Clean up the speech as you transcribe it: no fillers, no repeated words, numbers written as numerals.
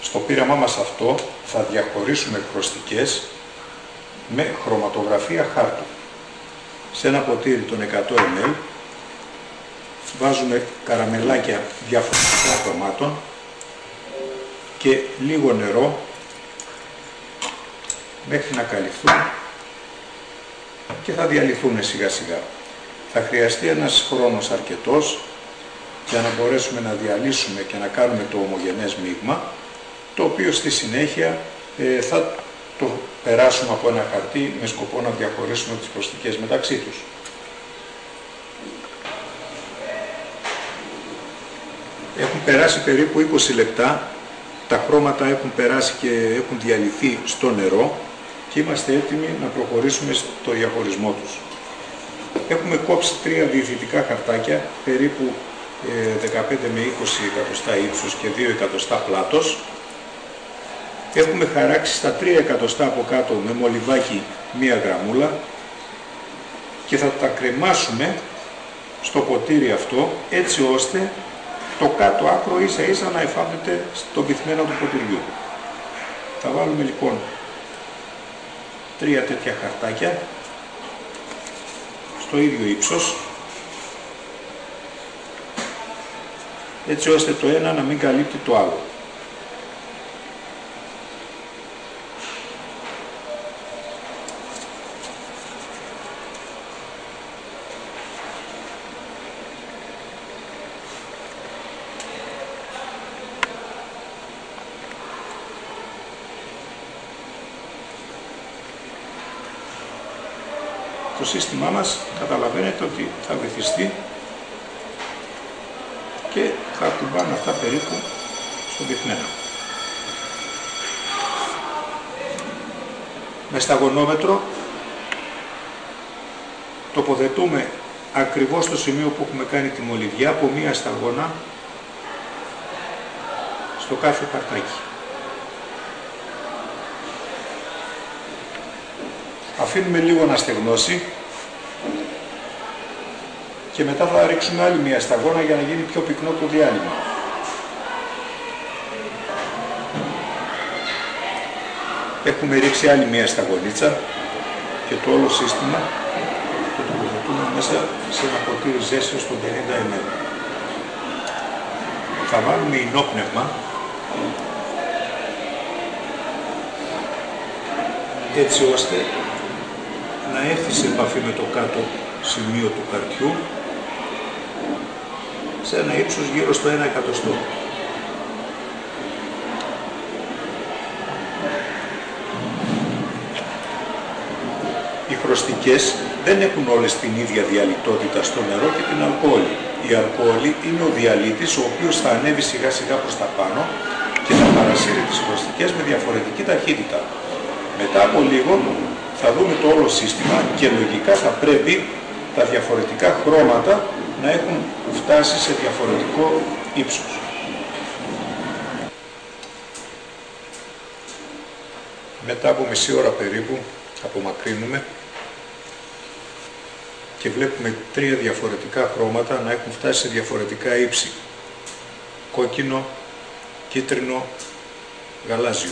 Στο πείραμά μας αυτό θα διαχωρίσουμε χρωστικές με χρωματογραφία χάρτου. Σε ένα ποτήρι των 100 ml βάζουμε καραμελάκια διαφορετικών χρωμάτων και λίγο νερό μέχρι να καλυφθούν και θα διαλυθούν σιγά σιγά. Θα χρειαστεί ένας χρόνος αρκετός για να μπορέσουμε να διαλύσουμε και να κάνουμε το ομογενές μείγμα, το οποίο στη συνέχεια θα το περάσουμε από ένα χαρτί με σκοπό να διαχωρίσουμε τις χρωστικές μεταξύ τους. Έχουν περάσει περίπου 20 λεπτά, τα χρώματα έχουν περάσει και έχουν διαλυθεί στο νερό και είμαστε έτοιμοι να προχωρήσουμε στο διαχωρισμό τους. Έχουμε κόψει 3 διευθυντικά χαρτάκια, περίπου 15 με 20 εκατοστά ύψος και 2 εκατοστά πλάτος. Έχουμε χαράξει στα 3 εκατοστά από κάτω με μολυβάκι 1 γραμμούλα και θα τα κρεμάσουμε στο ποτήρι αυτό, έτσι ώστε το κάτω άκρο ίσα ίσα να εφάπτεται στο πυθμένα του ποτηριού. Θα βάλουμε λοιπόν 3 τέτοια χαρτάκια στο ίδιο ύψος, έτσι ώστε το ένα να μην καλύπτει το άλλο. Το σύστημά μας καταλαβαίνετε ότι θα βυθιστεί και θα κουμπάνε αυτά περίπου στο πυθμένα. Με σταγονόμετρο τοποθετούμε ακριβώς στο σημείο που έχουμε κάνει τη μολυβιά από 1 σταγόνα στο κάθε χαρτάκι. Αφήνουμε λίγο να στεγνώσει και μετά θα ρίξουμε άλλη 1 σταγόνα για να γίνει πιο πυκνό το διάλειμμα. Έχουμε ρίξει άλλη 1 σταγονίτσα και το όλο σύστημα το τοποθετούμε μέσα σε ένα ποτήρι ζέσιος των 50 ml. Θα βάλουμε ινόπνευμα έτσι ώστε να έρθει σε επαφή με το κάτω σημείο του χαρτιού σε ένα ύψος γύρω στο 1 εκατοστό. Οι χρωστικές δεν έχουν όλες την ίδια διαλυτότητα στο νερό και την αλκοόλη. Η αλκοόλη είναι ο διαλύτης ο οποίος θα ανέβει σιγά σιγά προς τα πάνω και θα παρασύρει τις χρωστικές με διαφορετική ταχύτητα. Μετά από λίγο θα δούμε το όλο σύστημα και λογικά θα πρέπει τα διαφορετικά χρώματα να έχουν φτάσει σε διαφορετικό ύψος. Μετά από μισή ώρα περίπου απομακρύνουμε και βλέπουμε 3 διαφορετικά χρώματα να έχουν φτάσει σε διαφορετικά ύψη. Κόκκινο, κίτρινο, γαλάζιο.